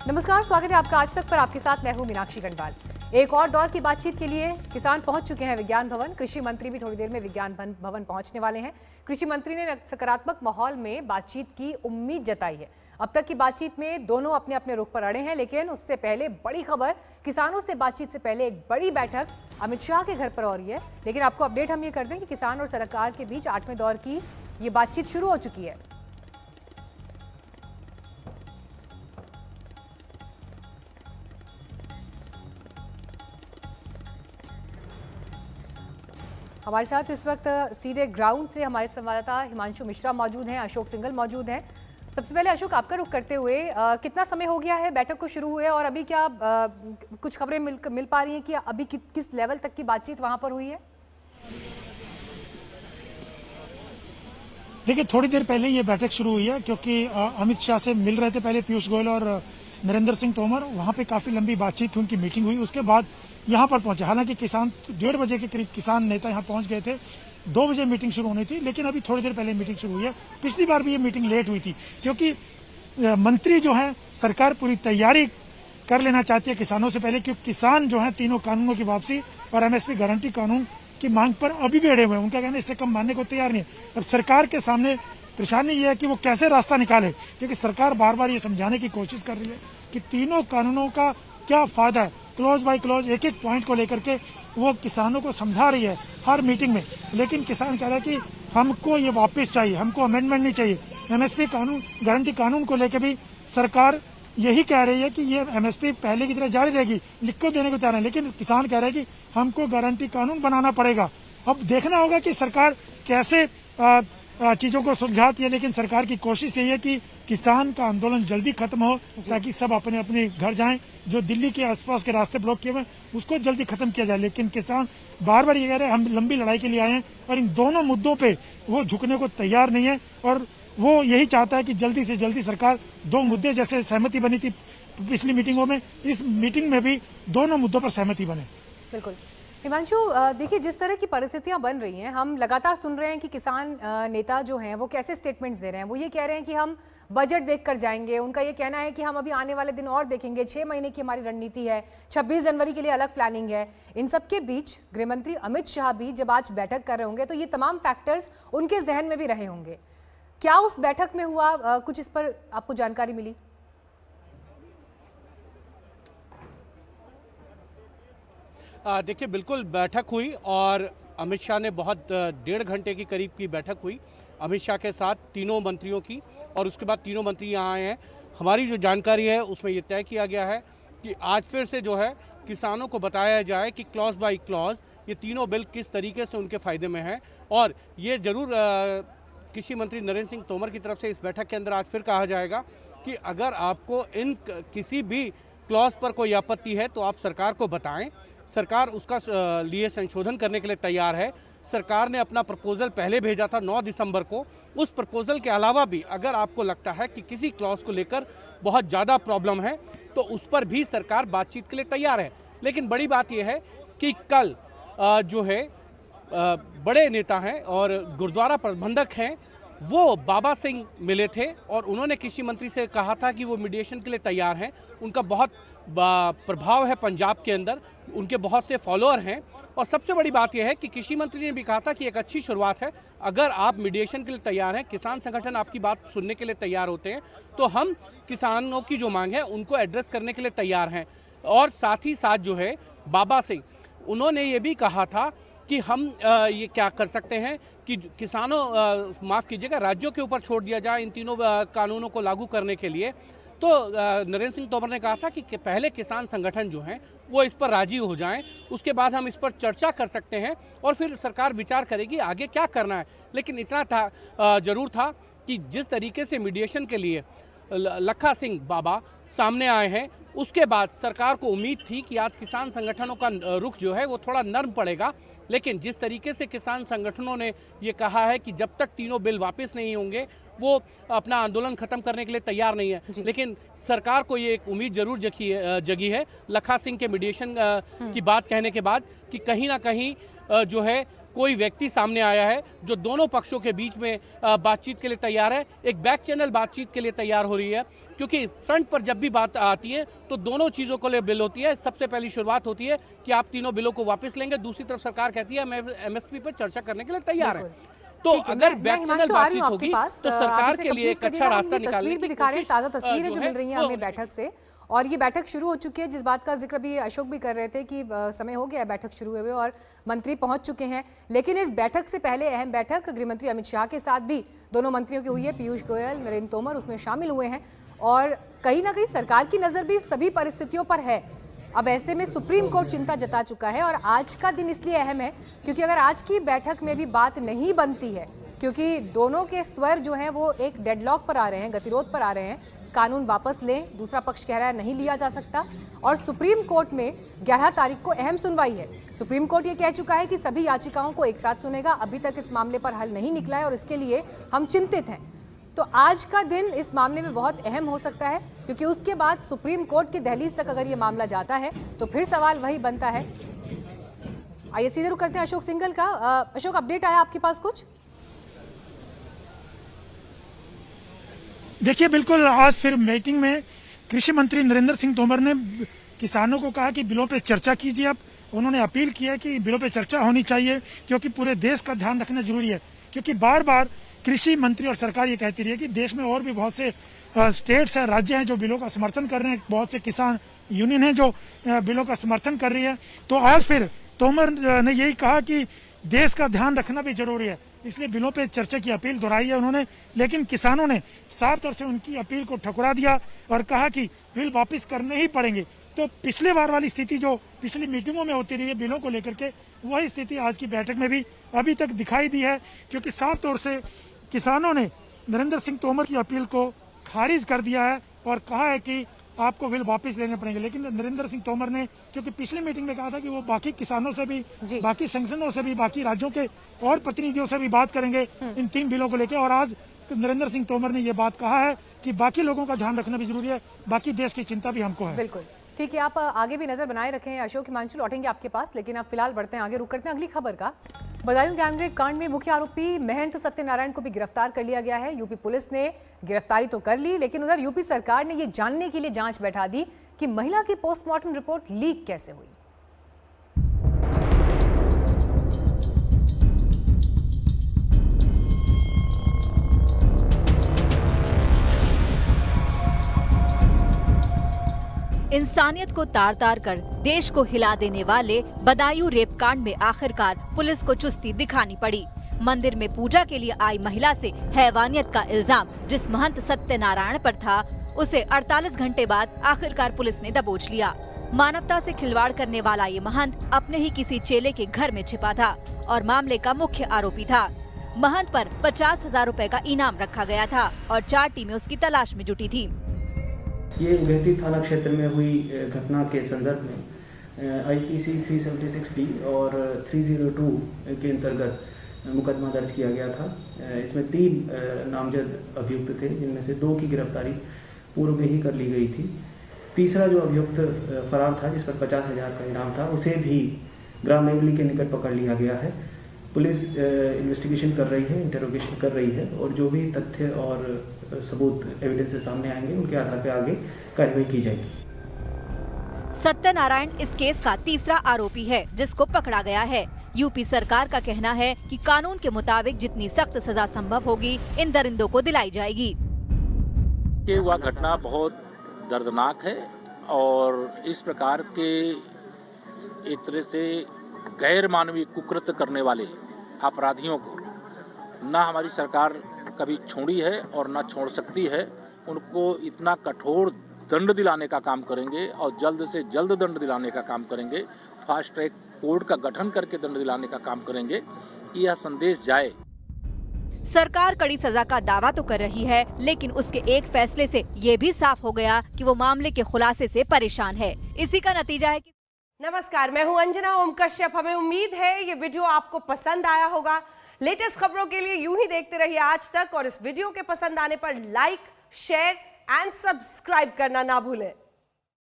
नमस्कार, स्वागत है आपका आज तक पर। आपके साथ मैं हूं मीनाक्षी गढ़वाल। एक और दौर की बातचीत के लिए किसान पहुंच चुके हैं विज्ञान भवन। कृषि मंत्री भी थोड़ी देर में विज्ञान भवन पहुंचने वाले हैं। कृषि मंत्री ने सकारात्मक माहौल में बातचीत की उम्मीद जताई है। अब तक की बातचीत में दोनों अपने अपने रुख पर अड़े हैं, लेकिन उससे पहले बड़ी खबर, किसानों से बातचीत से पहले एक बड़ी बैठक अमित शाह के घर पर हो रही है। लेकिन आपको अपडेट हम ये कर दें कि किसान और सरकार के बीच 8वें दौर की ये बातचीत शुरू हो चुकी है। हमारे साथ इस वक्त सीधे ग्राउंड से हमारे संवाददाता हिमांशु मिश्रा मौजूद हैं, अशोक सिंघल मौजूद हैं। सबसे पहले अशोक, आपका रुख करते हुए कितना समय हो गया है बैठक को शुरू हुए और अभी क्या कुछ खबरें मिल पा रही हैं कि अभी किस लेवल तक की बातचीत वहां पर हुई है? देखिए, थोड़ी देर पहले ये बैठक शुरू हुई है क्योंकि अमित शाह से मिल रहे थे पहले पीयूष गोयल और नरेंद्र सिंह तोमर। वहां पे काफी लंबी बातचीत हुई, उनकी मीटिंग हुई, उसके बाद यहां पर पहुंचे। हालांकि किसान 1:30 बजे के करीब किसान नेता यहां पहुंच गए थे। 2 बजे मीटिंग शुरू होनी थी, लेकिन अभी थोड़ी देर पहले मीटिंग शुरू हुई है। पिछली बार भी ये मीटिंग लेट हुई थी क्योंकि मंत्री जो है, सरकार पूरी तैयारी कर लेना चाहती है किसानों से पहले, क्योंकि किसान जो है तीनों कानूनों की वापसी और एमएसपी गारंटी कानून की मांग पर अभी भी अड़े हुए हैं। उनका कहना है इससे कम मानने को तैयार नहीं है। अब सरकार के सामने परेशानी ये है कि वो कैसे रास्ता निकाले, क्योंकि सरकार बार बार ये समझाने की कोशिश कर रही है कि तीनों कानूनों का क्या फायदा है। क्लॉज बाय क्लॉज एक एक पॉइंट को लेकर के वो किसानों को समझा रही है हर मीटिंग में। लेकिन किसान कह रहा है कि हमको ये वापस चाहिए, हमको अमेंडमेंट नहीं चाहिए। एमएसपी कानून गारंटी कानून को लेकर भी सरकार यही कह रही है कि ये एमएसपी पहले की तरह जारी रहेगी, लिख को देने को तैयार है। लेकिन किसान कह रहे हैं कि हमको गारंटी कानून बनाना पड़ेगा। अब देखना होगा कि सरकार कैसे चीजों को सुलझाती है। लेकिन सरकार की कोशिश यही है कि किसान का आंदोलन जल्दी खत्म हो, ताकि सब अपने अपने घर जाएं। जो दिल्ली के आसपास के रास्ते ब्लॉक किए हुए उसको जल्दी खत्म किया जाए। लेकिन किसान बार बार ये कह रहे हैं हम लंबी लड़ाई के लिए आए हैं और इन दोनों मुद्दों पे वो झुकने को तैयार नहीं है। और वो यही चाहता है कि जल्दी से जल्दी सरकार 2 मुद्दे जैसे सहमति बनी थी पिछली मीटिंगों में, इस मीटिंग में भी दोनों मुद्दों पर सहमति बने। बिल्कुल हिमांशु, देखिए जिस तरह की परिस्थितियां बन रही हैं, हम लगातार सुन रहे हैं कि किसान नेता जो हैं वो कैसे स्टेटमेंट्स दे रहे हैं। वो ये कह रहे हैं कि हम बजट देखकर जाएंगे। उनका ये कहना है कि हम अभी आने वाले दिन और देखेंगे, 6 महीने की हमारी रणनीति है, 26 जनवरी के लिए अलग प्लानिंग है। इन सबके बीच गृहमंत्री अमित शाह भी जब आज बैठक कर रहे होंगे तो ये तमाम फैक्टर्स उनके जहन में भी रहे होंगे। क्या उस बैठक में हुआ, कुछ इस पर आपको जानकारी मिली? देखिए, बिल्कुल बैठक हुई और अमित शाह ने बहुत 1.5 घंटे की करीब की बैठक हुई अमित शाह के साथ तीनों मंत्रियों की। और उसके बाद तीनों मंत्री यहाँ आए हैं। हमारी जो जानकारी है उसमें ये तय किया गया है कि आज फिर से जो है किसानों को बताया जाए कि क्लॉज बाय क्लॉज ये तीनों बिल किस तरीके से उनके फ़ायदे में है। और ये ज़रूर कृषि मंत्री नरेंद्र सिंह तोमर की तरफ से इस बैठक के अंदर आज फिर कहा जाएगा कि अगर आपको इन किसी भी क्लॉज पर कोई आपत्ति है तो आप सरकार को बताएं। सरकार उसका लिए संशोधन करने के लिए तैयार है। सरकार ने अपना प्रपोजल पहले भेजा था 9 दिसंबर को। उस प्रपोजल के अलावा भी अगर आपको लगता है कि किसी क्लॉज को लेकर बहुत ज़्यादा प्रॉब्लम है तो उस पर भी सरकार बातचीत के लिए तैयार है। लेकिन बड़ी बात यह है कि कल जो है बड़े नेता हैं और गुरुद्वारा प्रबंधक हैं, वो बाबा सिंह मिले थे और उन्होंने कृषि मंत्री से कहा था कि वो मीडिएशन के लिए तैयार हैं। उनका बहुत प्रभाव है पंजाब के अंदर, उनके बहुत से फॉलोअर हैं। और सबसे बड़ी बात यह है कि कृषि मंत्री ने भी कहा था कि एक अच्छी शुरुआत है, अगर आप मीडिएशन के लिए तैयार हैं, किसान संगठन आपकी बात सुनने के लिए तैयार होते हैं, तो हम किसानों की जो मांग है उनको एड्रेस करने के लिए तैयार हैं। और साथ ही साथ जो है बाबा सिंह, उन्होंने ये भी कहा था कि हम ये क्या कर सकते हैं कि किसानों माफ़ कीजिएगा राज्यों के ऊपर छोड़ दिया जाए इन तीनों कानूनों को लागू करने के लिए। तो नरेंद्र सिंह तोमर ने कहा था कि पहले किसान संगठन जो हैं वो इस पर राजी हो जाएं, उसके बाद हम इस पर चर्चा कर सकते हैं और फिर सरकार विचार करेगी आगे क्या करना है। लेकिन इतना था जरूर था कि जिस तरीके से मीडिएशन के लिए लखा सिंह बाबा सामने आए हैं, उसके बाद सरकार को उम्मीद थी कि आज किसान संगठनों का रुख जो है वो थोड़ा नर्म पड़ेगा। लेकिन जिस तरीके से किसान संगठनों ने ये कहा है कि जब तक तीनों बिल वापस नहीं होंगे वो अपना आंदोलन खत्म करने के लिए तैयार नहीं है। लेकिन सरकार को ये एक उम्मीद जरूर जगी है लखा सिंह के मीडिएशन की बात कहने के बाद कि कहीं ना कहीं जो है कोई व्यक्ति सामने आया है जो दोनों पक्षों के बीच में बातचीत के लिए तैयार है। एक बैक चैनल बातचीत के लिए तैयार हो रही है, क्योंकि फ्रंट पर जब भी बात आती है तो दोनों चीज़ों को ले बिल होती है। सबसे पहली शुरुआत होती है कि आप तीनों बिलों को वापस लेंगे, दूसरी तरफ सरकार कहती है मैं MSP पर चर्चा करने के लिए तैयार है। तो अगर बैक चैनल बातचीत होगी तो सरकार के लिए एक अच्छा रास्ता निकालने की कोशिश ताज़ा तस्वीरें जो मिल रही हैं हमें बैठक से, और ये बैठक शुरू हो चुकी है, जिस बात का जिक्र भी अशोक भी कर रहे थे कि समय हो गया है बैठक शुरू हुए और मंत्री पहुंच चुके हैं। लेकिन इस बैठक से पहले अहम बैठक गृहमंत्री अमित शाह के साथ भी दोनों मंत्रियों की हुई है। पीयूष गोयल, नरेंद्र तोमर उसमें शामिल हुए हैं और कहीं ना कहीं सरकार की नज़र भी सभी परिस्थितियों पर है। अब ऐसे में सुप्रीम कोर्ट चिंता जता चुका है और आज का दिन इसलिए अहम है क्योंकि अगर आज की बैठक में भी बात नहीं बनती है, क्योंकि दोनों के स्वर जो हैं वो एक डेडलॉक पर आ रहे हैं, गतिरोध पर आ रहे हैं, कानून वापस लें, दूसरा पक्ष कह रहा है नहीं लिया जा सकता, और सुप्रीम कोर्ट में 11 तारीख को अहम सुनवाई है। सुप्रीम कोर्ट ये कह चुका है कि सभी याचिकाओं को एक साथ सुनेगा। अभी तक इस मामले पर हल नहीं निकला है और इसके लिए हम चिंतित हैं। तो आज का दिन इस मामले में बहुत अहम हो सकता है, क्योंकि उसके बाद सुप्रीम कोर्ट के दहलीज तक अगर ये मामला जाता है तो फिर सवाल वही बनता है। आइए सीधे रुक करते हैं अशोक सिंघल का। अशोक, अपडेट आया आपके पास कुछ? देखिए, बिल्कुल आज फिर मीटिंग में कृषि मंत्री नरेंद्र सिंह तोमर ने किसानों को कहा कि बिलों पे चर्चा कीजिए। अब उन्होंने अपील की है कि बिलों पे चर्चा होनी चाहिए, क्योंकि पूरे देश का ध्यान रखना जरूरी है। क्योंकि बार बार कृषि मंत्री और सरकार ये कहती रही है कि देश में और भी बहुत से स्टेट्स हैं, राज्य हैं जो बिलों का समर्थन कर रहे हैं, बहुत से किसान यूनियन है जो बिलों का समर्थन कर रही है। तो आज फिर तोमर ने यही कहा कि देश का ध्यान रखना भी जरूरी है, इसलिए बिलों पे चर्चा की अपील दोहराई है उन्होंने। लेकिन किसानों ने साफ तौर से उनकी अपील को ठुकरा दिया और कहा कि बिल वापस करने ही पड़ेंगे। तो पिछले बार वाली स्थिति जो पिछली मीटिंगों में होती रही है बिलों को लेकर के, वही स्थिति आज की बैठक में भी अभी तक दिखाई दी है, क्योंकि साफ तौर से किसानों ने नरेंद्र सिंह तोमर की अपील को खारिज कर दिया है और कहा है कि आपको बिल वापस लेने पड़ेंगे। लेकिन नरेंद्र सिंह तोमर ने, क्योंकि पिछली मीटिंग में कहा था कि वो बाकी किसानों से भी, बाकी संगठनों से भी, बाकी राज्यों के और प्रतिनिधियों से भी बात करेंगे इन 3 बिलों को लेकर, और आज नरेंद्र सिंह तोमर ने ये बात कहा है कि बाकी लोगों का ध्यान रखना भी जरूरी है, बाकी देश की चिंता भी हमको है। बिल्कुल ठीक है, आप आगे भी नजर बनाए रखें। अशोक, हिमांशु लौटेंगे आपके पास, लेकिन आप फिलहाल बढ़ते हैं आगे, रुक करते हैं अगली खबर का। बदायूं गैंगरेप कांड में मुख्य आरोपी महंत सत्यनारायण को भी गिरफ्तार कर लिया गया है। यूपी पुलिस ने गिरफ्तारी तो कर ली, लेकिन उधर यूपी सरकार ने ये जानने के लिए जांच बैठा दी कि महिला की पोस्टमार्टम रिपोर्ट लीक कैसे हुई। इंसानियत को तार तार कर देश को हिला देने वाले बदायूं रेप कांड में आखिरकार पुलिस को चुस्ती दिखानी पड़ी। मंदिर में पूजा के लिए आई महिला से हैवानियत का इल्जाम जिस महंत सत्यनारायण पर था, उसे 48 घंटे बाद आखिरकार पुलिस ने दबोच लिया। मानवता से खिलवाड़ करने वाला ये महंत अपने ही किसी चेले के घर में छिपा था और मामले का मुख्य आरोपी था। महंत पर 50,000 रुपए का इनाम रखा गया था और 4 टीमें उसकी तलाश में जुटी थी। ये उदयपुर थाना क्षेत्र में हुई घटना के संदर्भ में IPC 376D और 302 के अंतर्गत मुकदमा दर्ज किया गया था। इसमें 3 नामजद अभियुक्त थे, जिनमें से 2 की गिरफ्तारी पूर्व में ही कर ली गई थी। तीसरा जो अभियुक्त फरार था, जिस पर 50,000 का इनाम था, उसे भी ग्राम मेवली के निकट पकड़ लिया गया है। पुलिस इन्वेस्टिगेशन कर रही है, इंटरोगेशन कर रही है और जो भी तथ्य और सबूत एविडेंस सामने आएंगे उनके आधार पर आगे कार्रवाई की जाएगी। सत्यनारायण इस केस का तीसरा आरोपी है जिसको पकड़ा गया है। यूपी सरकार का कहना है कि कानून के मुताबिक जितनी सख्त सजा संभव होगी इन दरिंदों को दिलाई जाएगी। ये वह घटना बहुत दर्दनाक है और इस प्रकार के एक तरह से गैर मानवीय कुकृत्य करने वाले अपराधियों को न हमारी सरकार कभी छोड़ी है और न छोड़ सकती है। उनको इतना कठोर दंड दिलाने का काम करेंगे और जल्द से जल्द दंड दिलाने का काम करेंगे। फास्ट ट्रैक कोर्ट का गठन करके दंड दिलाने का काम करेंगे कि यह संदेश जाए। सरकार कड़ी सजा का दावा तो कर रही है, लेकिन उसके एक फैसले से ये भी साफ हो गया कि वो मामले के खुलासे से परेशान है। इसी का नतीजा है कि नमस्कार, मैं हूं अंजना ओम कश्यप। हमें उम्मीद है ये वीडियो आपको पसंद आया होगा। लेटेस्ट खबरों के लिए यूं ही देखते रहिए आज तक और इस वीडियो के पसंद आने पर लाइक, शेयर एंड सब्सक्राइब करना ना भूलें।